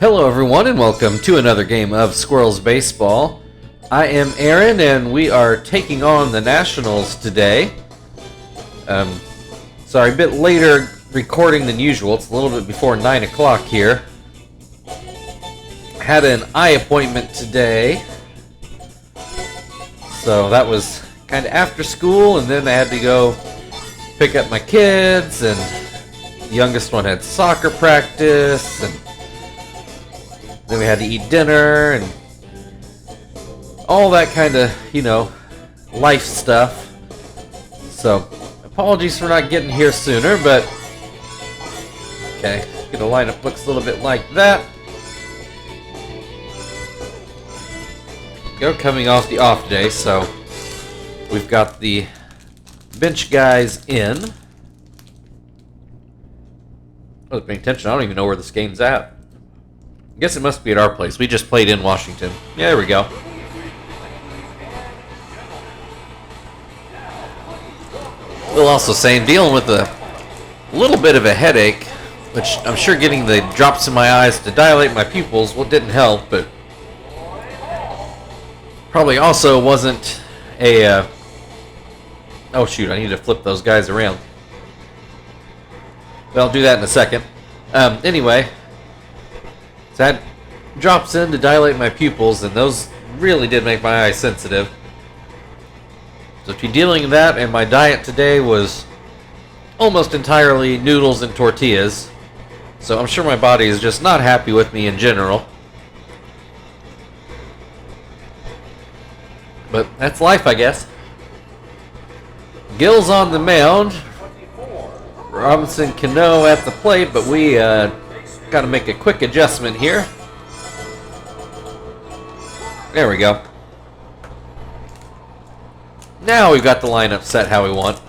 Hello everyone and welcome to another game of Squirrels Baseball. I am Aaron and we are taking on the Nationals today. Sorry, a bit later recording than usual. It's a little bit before 9 o'clock here. Had an eye appointment today. So that was kind of after school, and then I had to go pick up my kids, and the youngest one had soccer practice, and then we had to eat dinner and all that kind of, life stuff. So, apologies for not getting here sooner, but okay, get a lineup looks a little bit like that. Go coming off the off day, so we've got the bench guys in. I was paying attention. I don't even know where this game's at. I guess it must be at our place. We just played in Washington. Yeah, there we go. We'll also say I'm dealing with a little bit of a headache, which I'm sure getting the drops in my eyes to dilate my pupils didn't help, but probably also wasn't a... oh shoot, I need to flip those guys around. But I'll do that in a second. Anyway, so I had drops in to dilate my pupils, and those really did make my eyes sensitive. So if you're dealing with that, and my diet today was almost entirely noodles and tortillas, so I'm sure my body is just not happy with me in general. But that's life, I guess. Gill's on the mound. Robinson Cano at the plate, but we got to make a quick adjustment here. There we go. Now we've got the lineup set how we want.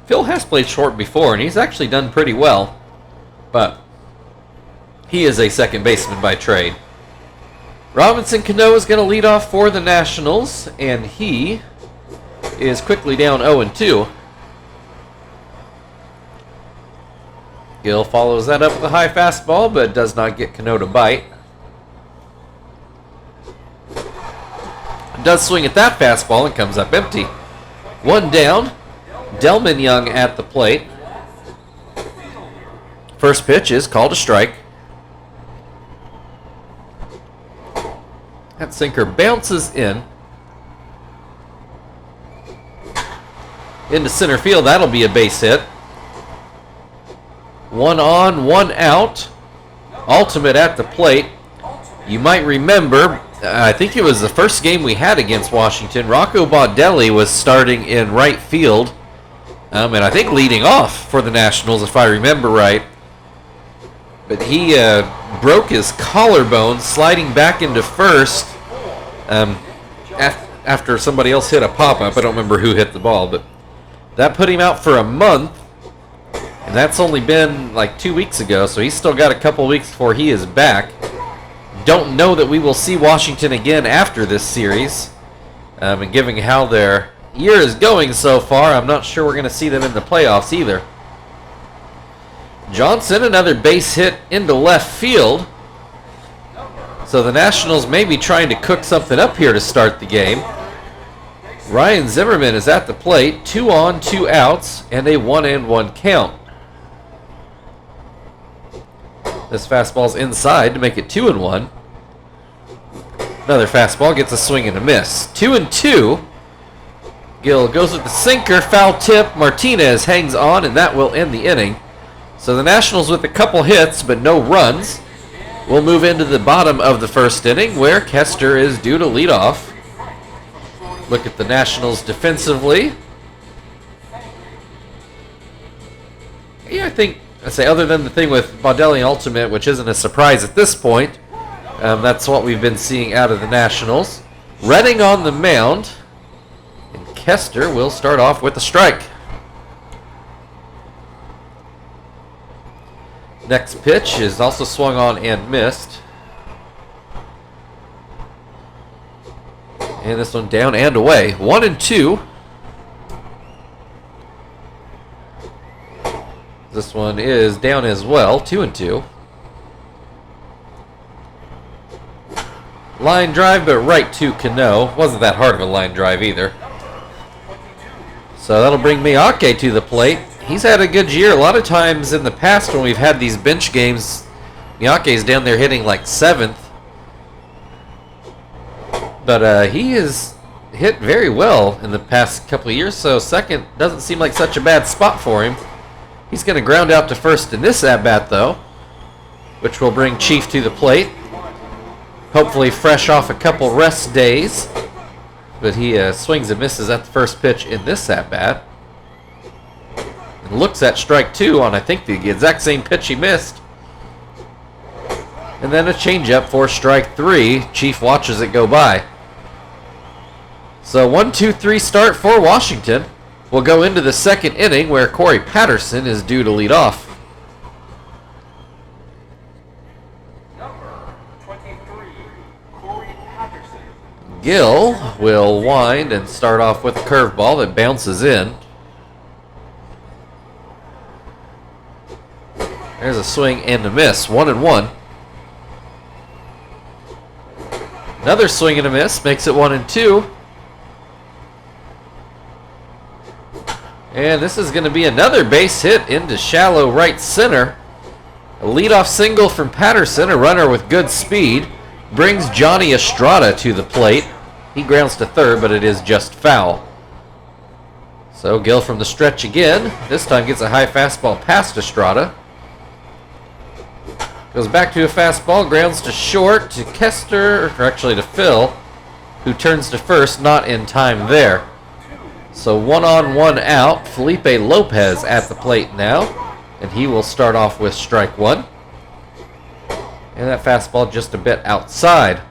Phil has played short before, and he's actually done pretty well. But he is a second baseman by trade. Robinson Cano is going to lead off for the Nationals, and he is quickly down 0-2. Gill follows that up with a high fastball, but does not get Cano to bite. Does swing at that fastball and comes up empty. One down. Delman Young at the plate. First pitch is called a strike. That sinker bounces in. Into center field. That'll be a base hit. One on, one out. Ultimate at the plate. You might remember, I think it was the first game we had against Washington. Rocco Baldelli was starting in right field. And I think leading off for the Nationals, if I remember right. But he broke his collarbone sliding back into first after somebody else hit a pop-up. I don't remember who hit the ball, but that put him out for a month. And that's only been like 2 weeks ago, so he's still got a couple weeks before he is back. Don't know that we will see Washington again after this series. And given how their year is going so far, I'm not sure we're going to see them in the playoffs either. Johnson, another base hit into left field. So the Nationals may be trying to cook something up here to start the game. Ryan Zimmerman is at the plate. 2 on, 2 outs, and a 1-1 count. This fastball's inside to make it 2-1. Another fastball gets a swing and a miss. 2-2. Gill goes with the sinker, foul tip. Martinez hangs on, and that will end the inning. So the Nationals with a couple hits, but no runs. We'll move into the bottom of the first inning, where Kester is due to lead off. Look at the Nationals defensively. Yeah, I think, other than the thing with Baldelli Ultimate, which isn't a surprise at this point, that's what we've been seeing out of the Nationals. Redding on the mound, and Kester will start off with a strike. Next pitch is also swung on and missed. And this one down and away. 1-2. This one is down as well, 2-2. Line drive, but right to Cano. Wasn't that hard of a line drive either. So that'll bring Miyake to the plate. He's had a good year. A lot of times in the past when we've had these bench games, Miyake's down there hitting like 7th. But he has hit very well in the past couple of years, so second doesn't seem like such a bad spot for him. He's going to ground out to first in this at-bat, though, which will bring Chief to the plate. Hopefully fresh off a couple rest days. But he swings and misses at the first pitch in this at-bat. And looks at strike 2 on, I think, the exact same pitch he missed. And then a changeup for strike 3. Chief watches it go by. So 1-2-3 start for Washington. We'll go into the second inning where Corey Patterson is due to lead off. Number 23, Corey Patterson. Gill will wind and start off with a curveball that bounces in. There's a swing and a miss, 1-1. Another swing and a miss makes it 1-2. And this is going to be another base hit into shallow right center. A leadoff single from Patterson, a runner with good speed, brings Johnny Estrada to the plate. He grounds to third, but it is just foul. So Gill from the stretch again. This time gets a high fastball past Estrada. Goes back to a fastball, grounds to short, to Kester, or actually to Phil, who turns to first, not in time there. So 1 on, 1 out. Felipe Lopez at the plate now, and he will start off with strike 1. And that fastball just a bit outside.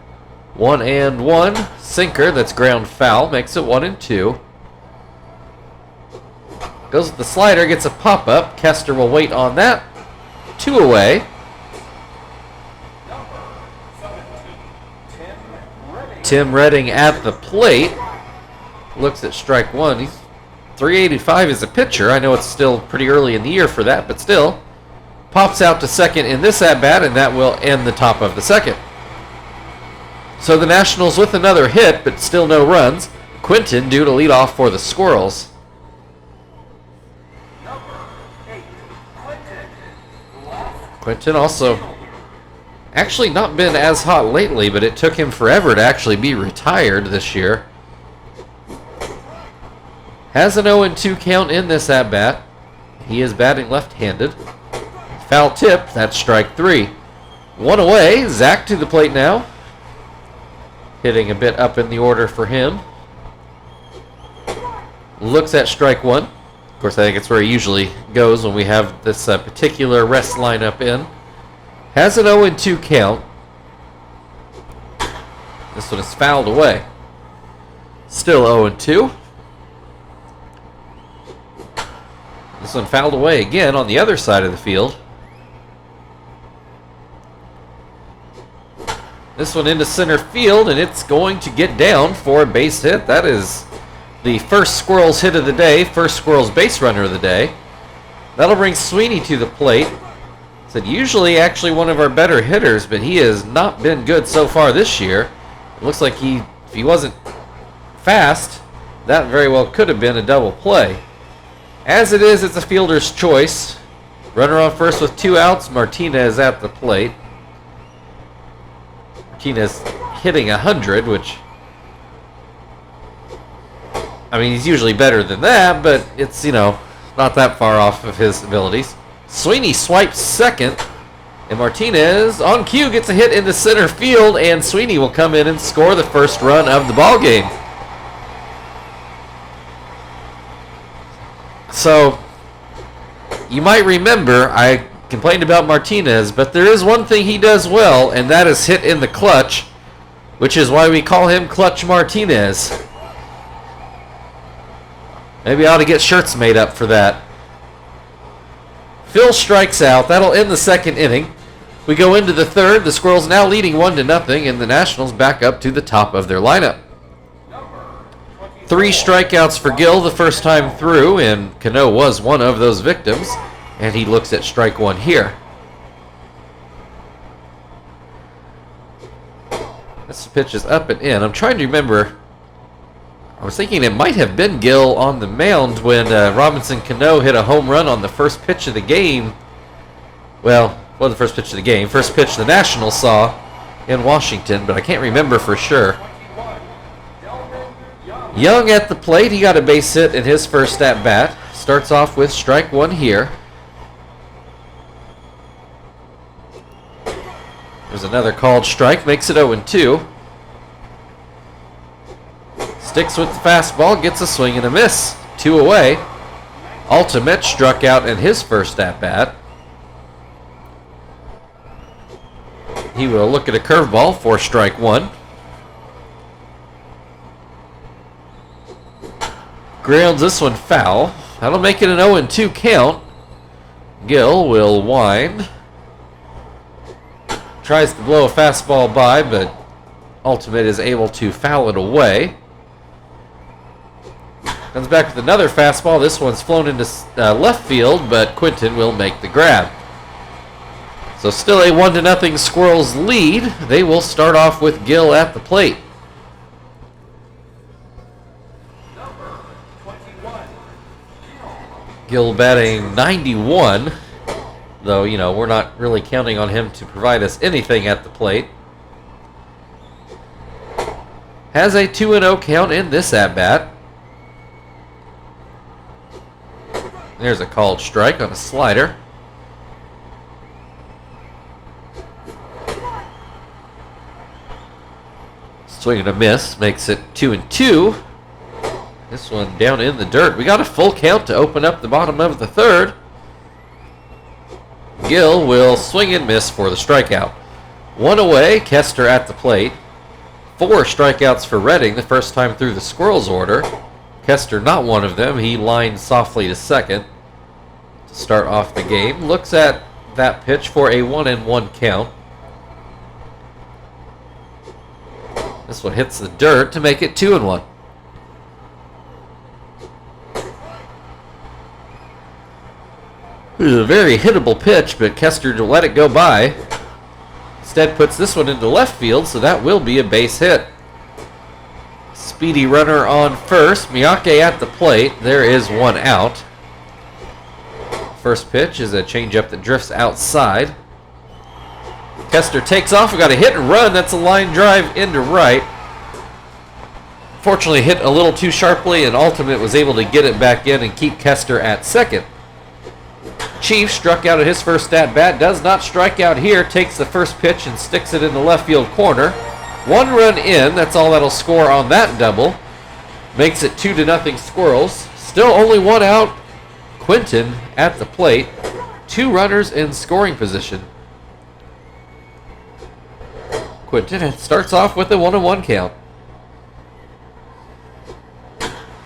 1-1. Sinker that's ground foul, makes it 1-2. Goes with the slider, gets a pop-up. Kester will wait on that. 2 away. Tim Redding at the plate. Looks at strike 1. He's 385 as a pitcher. I know it's still pretty early in the year for that, but still. Pops out to second in this at-bat, and that will end the top of the second. So the Nationals with another hit, but still no runs. Quinton due to lead off for the Squirrels. Quinton also actually not been as hot lately, but it took him forever to actually be retired this year. Has an 0-2 count in this at-bat. He is batting left-handed. Foul tip, that's strike 3. 1 away, Zach to the plate now. Hitting a bit up in the order for him. Looks at strike 1. Of course, I think it's where he usually goes when we have this particular rest lineup in. Has an 0-2 count. This one is fouled away. Still 0-2. This one fouled away again on the other side of the field. This one into center field, and it's going to get down for a base hit. That is the first Squirrels hit of the day, first Squirrels base runner of the day. That'll bring Sweeney to the plate. Said usually actually one of our better hitters, but he has not been good so far this year. It looks like if he wasn't fast, that very well could have been a double play. As it is, it's a fielder's choice. Runner on first with 2 outs. Martinez at the plate. Martinez hitting 100, which, I mean, he's usually better than that, but it's, not that far off of his abilities. Sweeney swipes second, and Martinez on cue gets a hit into center field, and Sweeney will come in and score the first run of the ball game. So, you might remember I complained about Martinez, but there is one thing he does well, and that is hit in the clutch, which is why we call him Clutch Martinez. Maybe I ought to get shirts made up for that. Phil strikes out. That'll end the second inning. We go into the third. The Squirrels now leading 1-0, and the Nationals back up to the top of their lineup. 3 strikeouts for Gill the first time through, and Cano was one of those victims. And he looks at strike one here. This pitch is up and in. I'm trying to remember. I was thinking it might have been Gill on the mound when Robinson Cano hit a home run on the first pitch of the game. Well, the first pitch of the game. First pitch the Nationals saw in Washington, but I can't remember for sure. Young at the plate. He got a base hit in his first at bat. Starts off with strike one here. There's another called strike. Makes it 0-2. Sticks with the fastball. Gets a swing and a miss. 2 away. Ultimate struck out in his first at bat. He will look at a curveball for strike one. Grounds this one foul. That'll make it an 0-2 count. Gill will wind. Tries to blow a fastball by, but Ultimate is able to foul it away. Comes back with another fastball. This one's flown into left field, but Quinton will make the grab. So still a 1-0 Squirrels lead. They will start off with Gill at the plate. Gill batting 91. Though, you know, we're not really counting on him to provide us anything at the plate. Has a 2-0 count in this at-bat. There's a called strike on a slider. Swing and a miss makes it 2-2. This one down in the dirt. We got a full count to open up the bottom of the third. Gill will swing and miss for the strikeout. 1 away, Kester at the plate. 4 strikeouts for Redding the first time through the Squirrels order. Kester not one of them. He lined softly to second to start off the game. Looks at that pitch for a 1-1 count. This one hits the dirt to make it 2-1. It was a very hittable pitch, but Kester to let it go by. Instead puts this one into left field, so that will be a base hit. Speedy runner on first. Miyake at the plate. There is 1 out. First pitch is a changeup that drifts outside. Kester takes off. We got a hit and run. That's a line drive into right. Fortunately hit a little too sharply, and Ultimate was able to get it back in and keep Kester at second. Chief struck out at his first at-bat. Does not strike out here. Takes the first pitch and sticks it in the left field corner. 1 run in. That's all that'll score on that double. Makes it 2-0 Squirrels. Still only 1 out. Quinton at the plate. 2 runners in scoring position. Quinton starts off with a 1-1 count.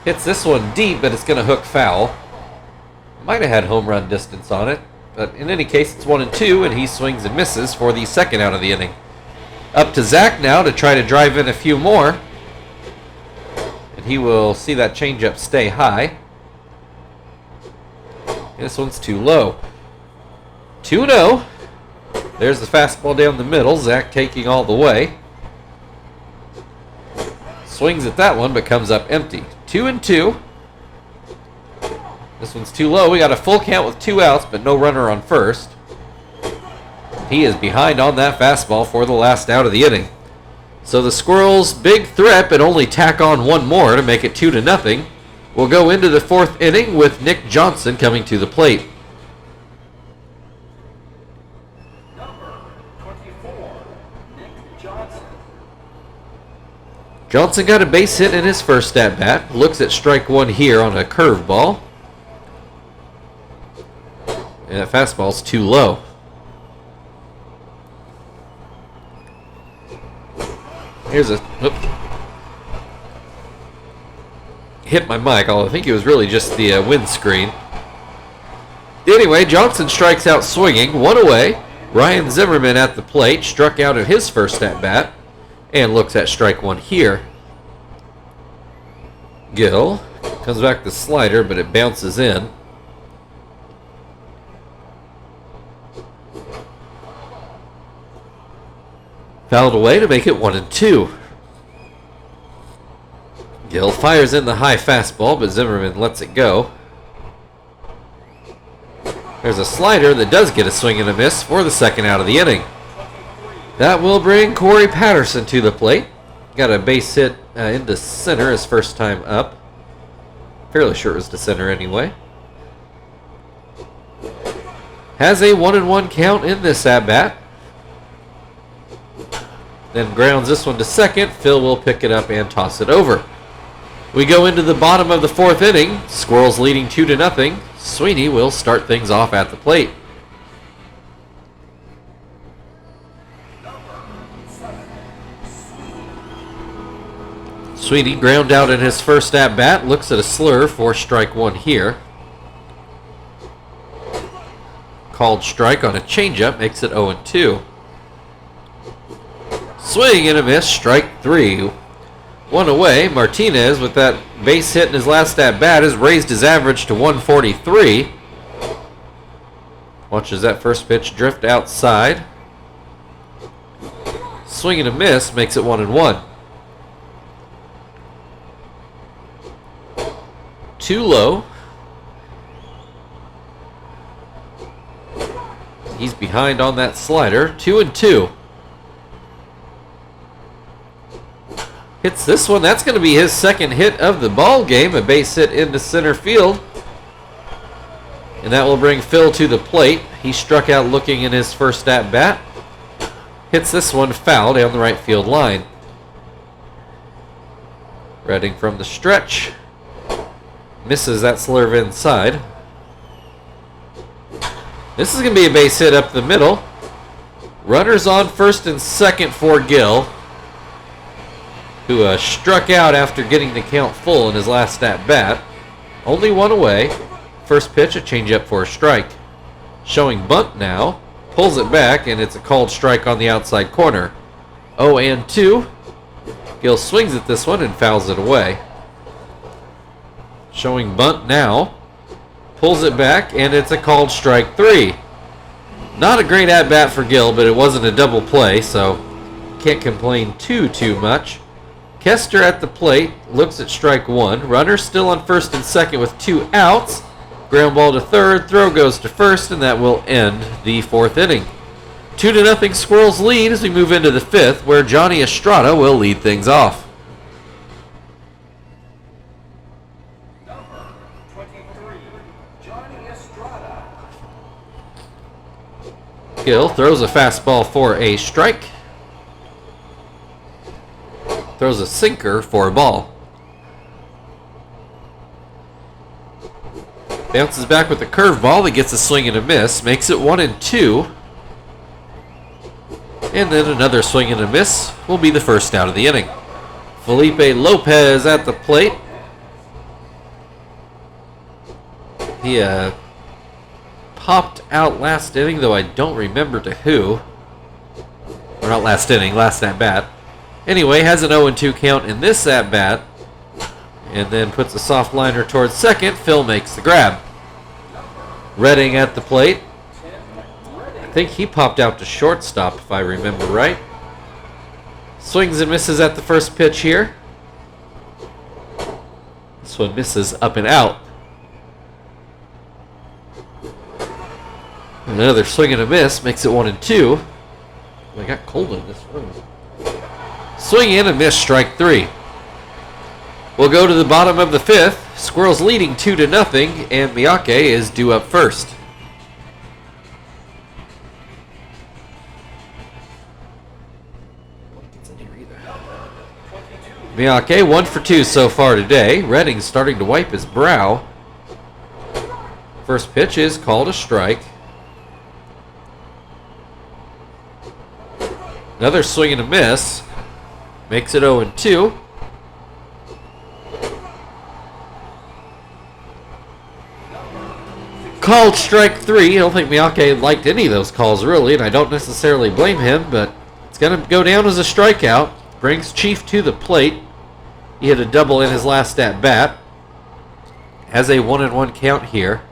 Hits this one deep, but it's going to hook foul. Might have had home run distance on it, but in any case, it's 1-2, and he swings and misses for the second out of the inning. Up to Zach now to try to drive in a few more, and he will see that changeup stay high. This one's too low. 2-0. There's the fastball down the middle. Zach taking all the way. Swings at that one, but comes up empty. 2-2. This one's too low. We got a full count with 2 outs, but no runner on first. He is behind on that fastball for the last out of the inning. So the Squirrels' big threat, but only tack on 1 more to make it 2-0. We'll go into the 4th inning with Nick Johnson coming to the plate. Number 24, Nick Johnson. Johnson got a base hit in his first at-bat. Looks at strike 1 here on a curveball. And that fastball's too low. Here's a... Whoop. Hit my mic, although I think it was really just the windscreen. Anyway, Johnson strikes out swinging. 1 away. Ryan Zimmerman at the plate. Struck out at his first at-bat. And looks at strike 1 here. Gill comes back to slider, but it bounces in. Fouled away to make it 1-2. Gill fires in the high fastball, but Zimmerman lets it go. There's a slider that does get a swing and a miss for the second out of the inning. That will bring Corey Patterson to the plate. Got a base hit into center his first time up. Fairly sure it was to center anyway. Has a 1-1 count in this at-bat. Then grounds this one to second. Phil will pick it up and toss it over. We go into the bottom of the fourth inning. Squirrels leading 2-0. Sweeney will start things off at the plate. Sweeney ground out in his first at-bat. Looks at a slur for strike one here. Called strike on a changeup makes it 0-2. Swing and a miss, strike three. One away. Martinez, with that base hit in his last at-bat, has raised his average to 143. Watches that first pitch drift outside. Swing and a miss makes it 1-1. Too low. He's behind on that slider. 2-2. Hits this one. That's going to be his second hit of the ball game. A base hit into center field. And that will bring Phil to the plate. He struck out looking in his first at-bat. Hits this one foul down the right field line. Redding from the stretch. Misses that slurve inside. This is going to be a base hit up the middle. Runners on first and second for Gill, who struck out after getting the count full in his last at-bat. Only one away. First pitch, a changeup for a strike. Showing bunt now. Pulls it back, and it's a called strike on the outside corner. 0-2. Gill swings at this one and fouls it away. Showing bunt now. Pulls it back, and it's a called strike three. Not a great at-bat for Gill, but it wasn't a double play, so can't complain too much. Kester at the plate, looks at strike one. Runner still on first and second with 2 outs. Ground ball to third, throw goes to first, and that will end the fourth inning. 2-0 Squirrels lead as we move into the fifth, where Johnny Estrada will lead things off. Number 23, Johnny Estrada. Gill throws a fastball for a strike. Throws a sinker for a ball. Bounces back with a curveball that gets a swing and a miss. Makes it 1-2. And then another swing and a miss will be the first out of the inning. Felipe Lopez at the plate. He popped out last inning, though I don't remember to who. Or not last inning, last at-bat. Anyway, has an 0-2 count in this at-bat. And then puts a soft liner towards second. Phil makes the grab. Redding at the plate. I think he popped out to shortstop, if I remember right. Swings and misses at the first pitch here. This one misses up and out. Another swing and a miss makes it 1-2. I got cold in this room. Swing in and miss, strike three. We'll go to the bottom of the fifth. Squirrels leading 2-0, and Miyake is due up first. Miyake 1 for 2 so far today. Redding starting to wipe his brow. First pitch is called a strike. Another swing and a miss. Makes it 0-2. Called strike three. I don't think Miyake liked any of those calls, really, and I don't necessarily blame him, but it's going to go down as a strikeout. Brings Chief to the plate. He hit a double in his last at-bat. Has a 1-1 count here.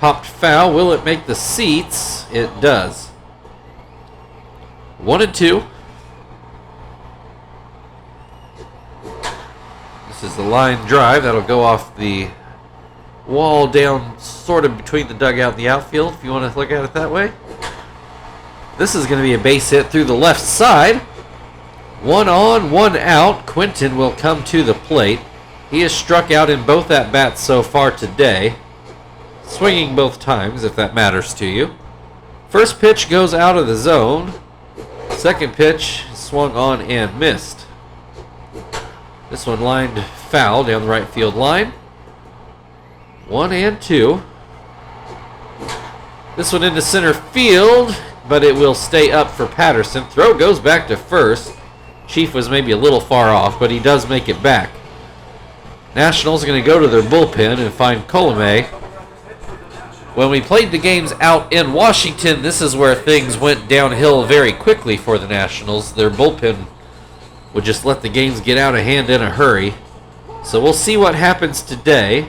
Popped foul. Will it make the seats? It does. 1-2. This is the line drive. That'll go off the wall down sort of between the dugout and the outfield, if you want to look at it that way. This is going to be a base hit through the left side. 1 on, 1 out. Quinton will come to the plate. He has struck out in both at-bats so far today. Swinging both times, if that matters to you. First pitch goes out of the zone. Second pitch swung on and missed. This one lined foul down the right field line. 1-2. This one into center field, but it will stay up for Patterson. Throw goes back to first. Chief was maybe a little far off, but he does make it back. Nationals are going to go to their bullpen and find Colomé. When we played the games out in Washington, this is where things went downhill very quickly for the Nationals. Their bullpen would just let the games get out of hand in a hurry. So we'll see what happens today.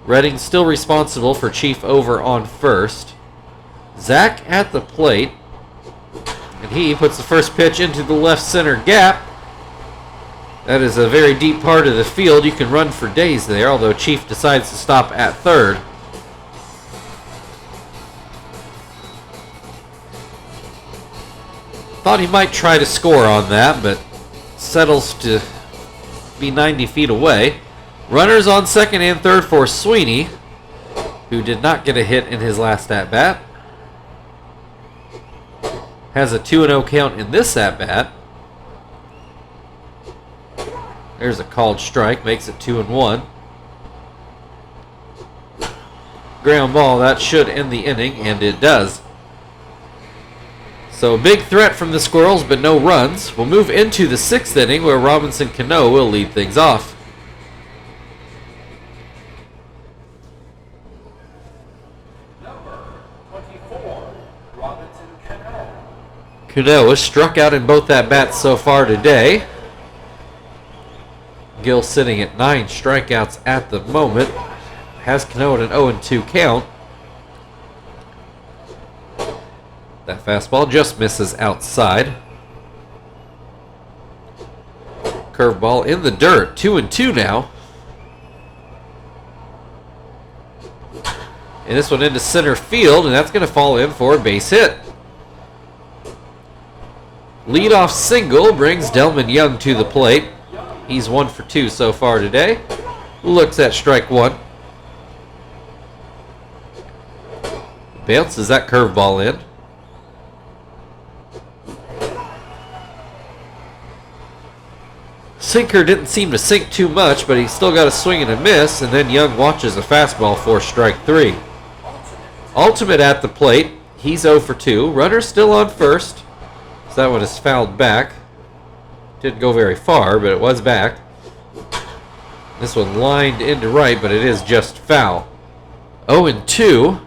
Redding still responsible for Chief over on first. Zach at the plate. And he puts the first pitch into the left center gap. That is a very deep part of the field. You can run for days there, although Chief decides to stop at third. Thought he might try to score on that, but settles to be 90 feet away. Runners on second and third for Sweeney, who did not get a hit in his last at-bat. Has a 2-0 count in this at-bat. There's a called strike, makes it 2-1. Ground ball, that should end the inning, and it does. So big threat from the Squirrels, but no runs. We'll move into the 6th inning, where Robinson Cano will lead things off. Number 24, Robinson Cano. Cano has struck out in both at-bats so far today. Gill sitting at 9 strikeouts at the moment. Has Cano at an 0-2 count. That fastball just misses outside. Curveball in the dirt. 2-2 now. And this one into center field, and that's going to fall in for a base hit. Leadoff single brings Delman Young to the plate. He's 1 for 2 so far today. Looks at strike 1. Bounces that curveball in. Sinker didn't seem to sink too much, but he still got a swing and a miss, and then Young watches a fastball for strike 3. Ultimate at the plate. He's 0 for 2. Runner still on first. So that one is fouled back. Didn't go very far, but it was back. This one lined into right, but it is just foul. 0-2.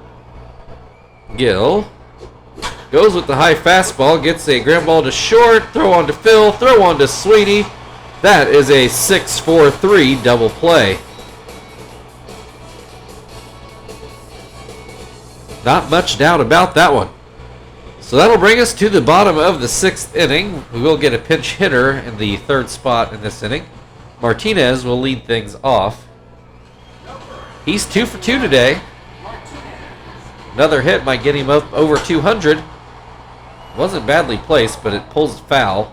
Gill goes with the high fastball, gets a ground ball to short, throw on to Phil, throw on to Sweeney. That is a 6-4-3 double play. Not much doubt about that one. So that'll bring us to the bottom of the 6th inning. We will get a pinch hitter in the 3rd spot in this inning. Martinez will lead things off. He's 2 for 2 today. Another hit might get him up over 200. Wasn't badly placed, but it pulls foul.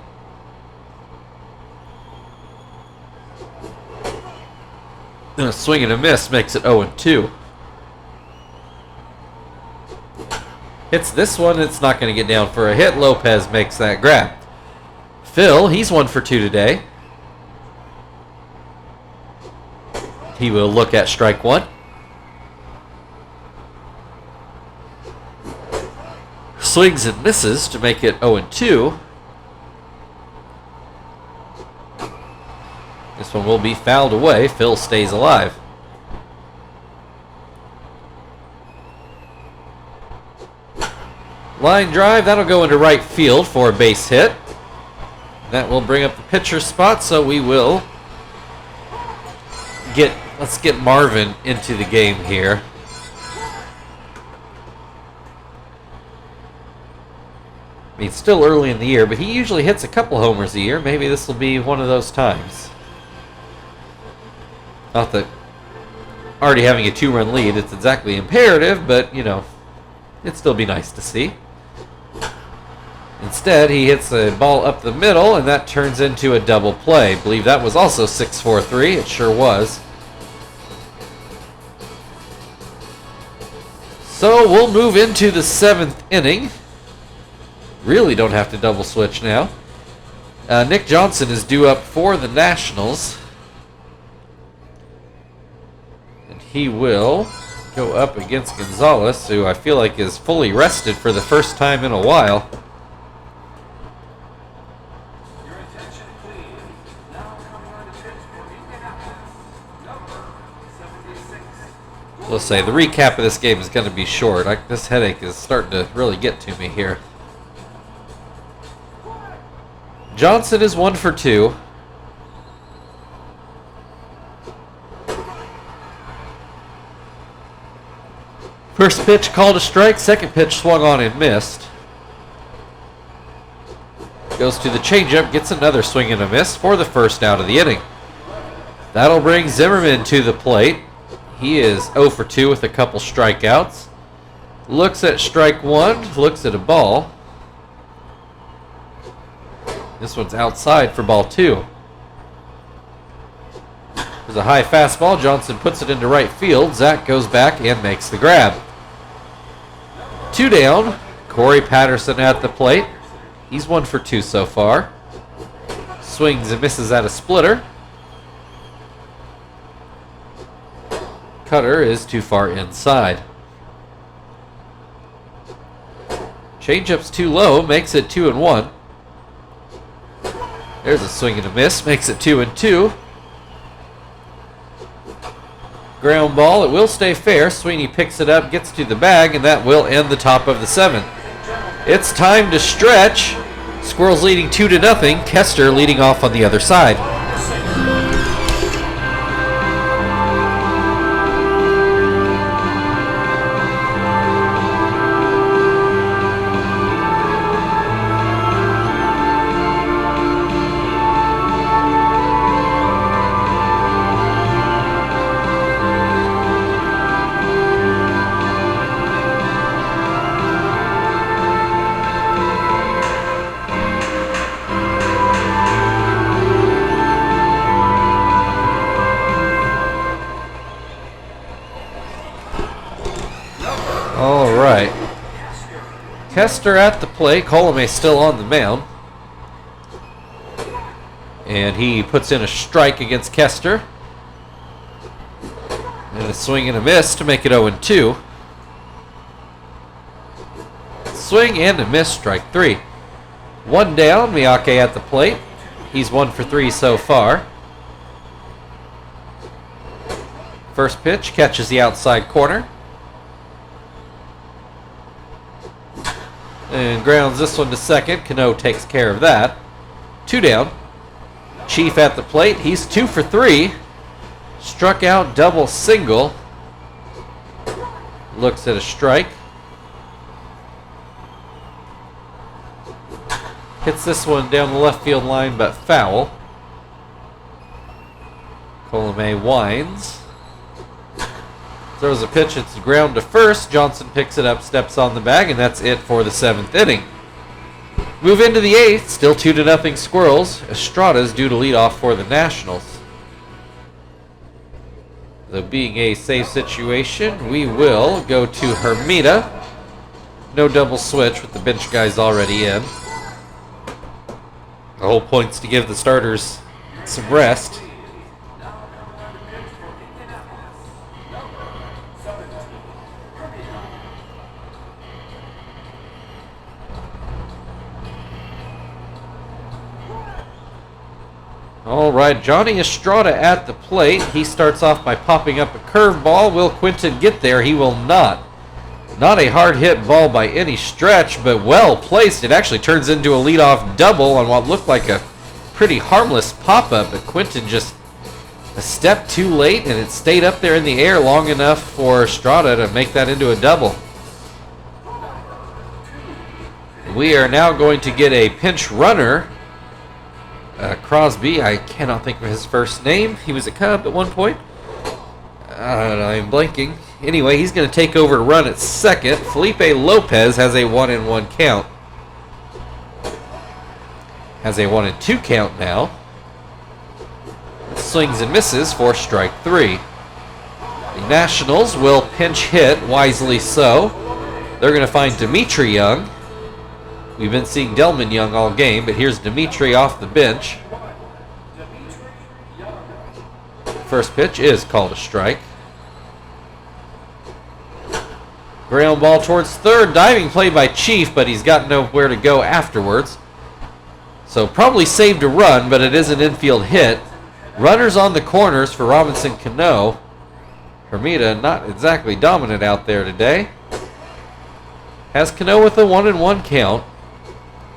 And a swing and a miss makes it 0-2. Hits this one, it's not going to get down for a hit. Lopez makes that grab. Phil, he's 1 for 2 today. He will look at strike 1. Swings and misses to make it 0-2. This one will be fouled away. Phil stays alive. Line drive, that'll go into right field for a base hit. That will bring up the pitcher spot, so we will let's get Marvin into the game here. mean, still early in the year, but he usually hits a couple homers a year. Maybe this will be one of those times. Not that already having a 2-run lead, it's exactly imperative, but, you know, it'd still be nice to see. Instead, he hits a ball up the middle, and that turns into a double play. I believe that was also 6-4-3. It sure was. So we'll move into the 7th inning. Really don't have to double switch now. Nick Johnson is due up for the Nationals. And he will go up against Gonzalez, who I feel like is fully rested for the first time in a while. Your attention, please. Now coming on to pitch for Indianapolis, number 76. Let's say the recap of this game is going to be short. This headache is starting to really get to me here. Johnson is 1 for 2. First pitch called a strike. Second pitch swung on and missed. Goes to the changeup, gets another swing and a miss for the first out of the inning. That'll bring Zimmerman to the plate. He is 0 for 2 with a couple strikeouts. Looks at strike 1, looks at a ball. This one's outside for ball 2. There's a high fastball. Johnson puts it into right field. Zach goes back and makes the grab. 2 down. Corey Patterson at the plate. He's 1 for 2 so far. Swings and misses at a splitter. Cutter is too far inside. Changeup's too low, makes it 2-1. There's a swing and a miss, makes it 2-2. Ground ball, it will stay fair. Sweeney picks it up, gets to the bag, and that will end the top of the 7th. It's time to stretch. Squirrels leading 2-0. Kester leading off on the other side. All right. Kester at the plate. Colome still on the mound. And he puts in a strike against Kester. And a swing and a miss to make it 0-2. Swing and a miss, strike 3. 1 down, Miyake at the plate. He's 1 for 3 so far. First pitch catches the outside corner. And grounds this one to second. Cano takes care of that. 2 down. Chief at the plate. He's 2 for 3. Struck out, double, single. Looks at a strike. Hits this one down the left field line, but foul. Colome winds. Throws a pitch, it's ground to first. Johnson picks it up, steps on the bag, and that's it for the 7th inning. Move into the 8th, still 2-0 Squirrels. Estrada's due to lead off for the Nationals. Though being a safe situation, we will go to Hermida. No double switch with the bench guys already in. The whole point's to give the starters some rest. All right, Johnny Estrada at the plate. He starts off by popping up a curveball. Will Quinton get there? He will not. Not a hard hit ball by any stretch, but well placed. It actually turns into a leadoff double on what looked like a pretty harmless pop-up, but Quinton just a step too late, and it stayed up there in the air long enough for Estrada to make that into a double. We are now going to get a pinch runner. Crosby, I cannot think of his first name. He was a Cub at one point. I'm blanking. Anyway, he's going to take over to run at second. Felipe Lopez has a 1-1 count. Has a 1-2 count now. Swings and misses for strike 3. The Nationals will pinch hit, wisely so. They're going to find Dimitri Young. We've been seeing Delman Young all game, but here's Dimitri off the bench. First pitch is called a strike. Ground ball towards third. Diving play by Chief, but he's got nowhere to go afterwards. So probably saved a run, but it is an infield hit. Runners on the corners for Robinson Cano. Hermida not exactly dominant out there today. Has Cano with a 1-1 count.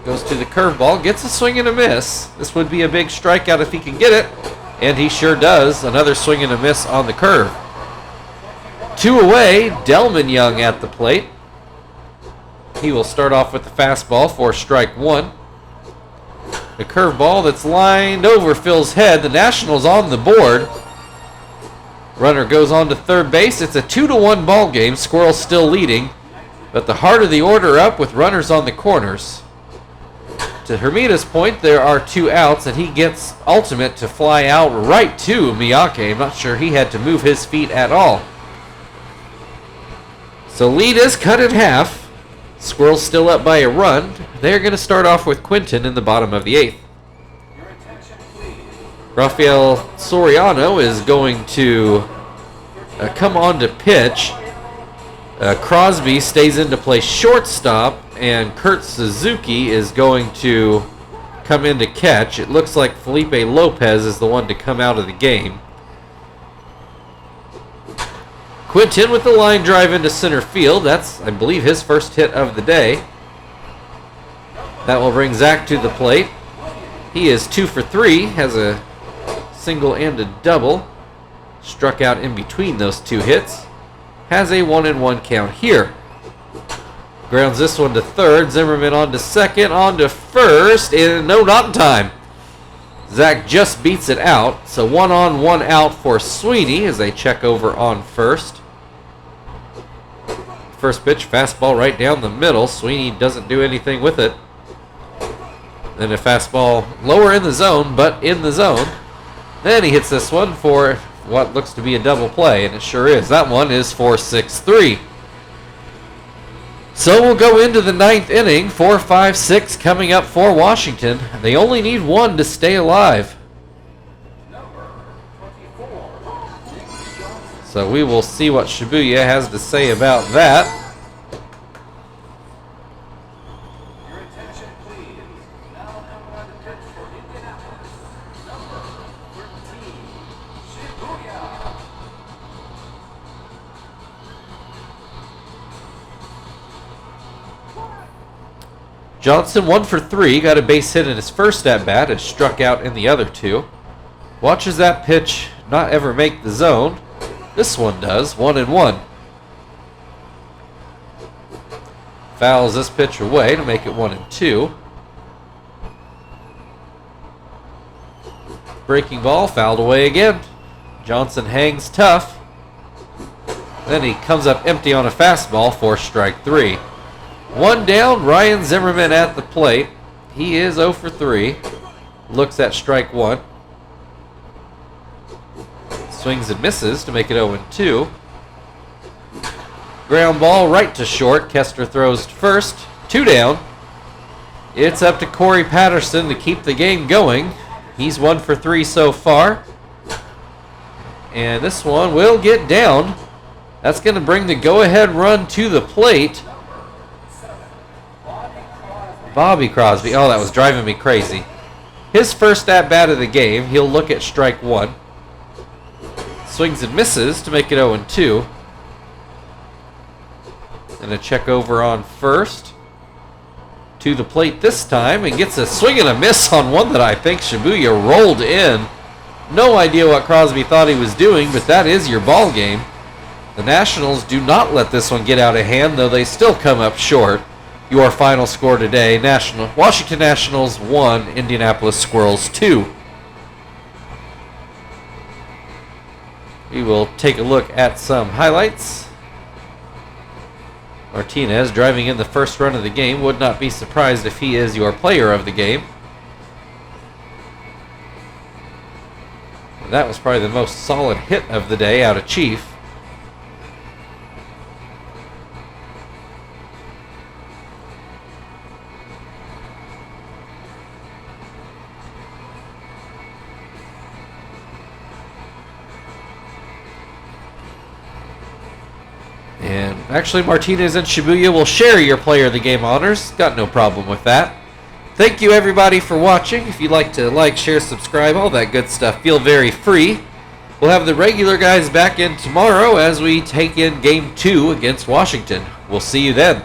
Goes to the curveball, gets a swing and a miss. This would be a big strikeout if he can get it. And he sure does. Another swing and a miss on the curve. 2 away, Delman Young at the plate. He will start off with the fastball for strike 1. The curveball that's lined over Phil's head. The Nationals on the board. Runner goes on to third base. It's a 2-1 ball game. Squirrels still leading. But the heart of the order up with runners on the corners. To Hermida's point, there are 2 outs, and he gets ultimate to fly out right to Miyake. I'm not sure he had to move his feet at all. So lead is cut in half. Squirrels still up by a run. They're going to start off with Quinton in the bottom of the 8th. Rafael Soriano is going to come on to pitch. Crosby stays in to play shortstop, and Kurt Suzuki is going to come in to catch. It looks like Felipe Lopez is the one to come out of the game. Quinton with the line drive into center field. That's, I believe, his first hit of the day. That will bring Zach to the plate. He is 2 for 3, has a single and a double. Struck out in between those 2 hits. Has a 1-1 count here. Grounds this one to third. Zimmerman on to second, on to first, and no, not in time. Zach just beats it out. So 1 on, 1 out for Sweeney as they check over on first. First pitch, fastball right down the middle. Sweeney doesn't do anything with it. Then a fastball lower in the zone, but in the zone. Then he hits this one for what looks to be a double play, and it sure is. That one is for 6-3. So we'll go into the 9th inning. 4-5-6 coming up for Washington. They only need 1 to stay alive. So we will see what Shibuya has to say about that. Your attention, please. Now coming on to pitch for Indianapolis, number 13, Shibuya. Johnson 1 for 3, got a base hit in his first at bat and struck out in the other 2. Watches that pitch not ever make the zone. This one does, 1-1. Fouls this pitch away to make it 1-2. Breaking ball, fouled away again. Johnson hangs tough. Then he comes up empty on a fastball for strike 3. 1 down, Ryan Zimmerman at the plate. He is 0 for 3. Looks at strike 1. Swings and misses to make it 0-2. Ground ball right to short. Kester throws first. 2 down. It's up to Corey Patterson to keep the game going. He's 1 for 3 so far. And this one will get down. That's going to bring the go-ahead run to the plate. Bobby Crosby. Oh, that was driving me crazy. His first at-bat of the game. He'll look at strike 1. Swings and misses to make it 0-2. And a check over on first. To the plate this time and gets a swing and a miss on one that I think Shibuya rolled in. No idea what Crosby thought he was doing, but that is your ball game. The Nationals do not let this one get out of hand, though they still come up short. your final score today. Washington Nationals 1, Indianapolis Squirrels 2. We will take a look at some highlights. Martinez driving in the first run of the game. Would not be surprised if he is your player of the game. That was probably the most solid hit of the day out of Chief. And actually, Martinez and Shibuya will share your player of the game honors. Got no problem with that. Thank you, everybody, for watching. If you'd like to like, share, subscribe, all that good stuff, feel very free. We'll have the regular guys back in tomorrow as we take in Game 2 against Washington. We'll see you then.